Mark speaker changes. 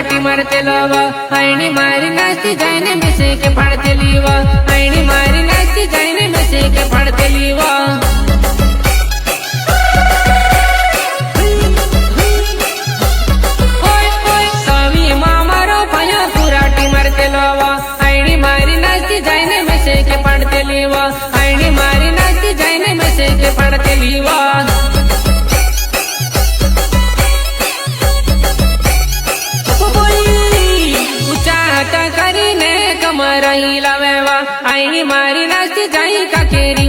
Speaker 1: फुराटी मारते लवा आईनी मारी नाचती जायने मिसे के फाड़ते लीवा आईनी मारी नाचती जायने मिसे के फाड़ते लीवा ओय ओय सावी मामारो भया फुराटी मारते लवा आईनी मारी नाचती जायने मिसे के फाड़ते लीवा आईनी मारी नाचती जायने मिसे के फाड़ते लीवा कमरही लावेवा आईनी मारी नाचती जाई का केरी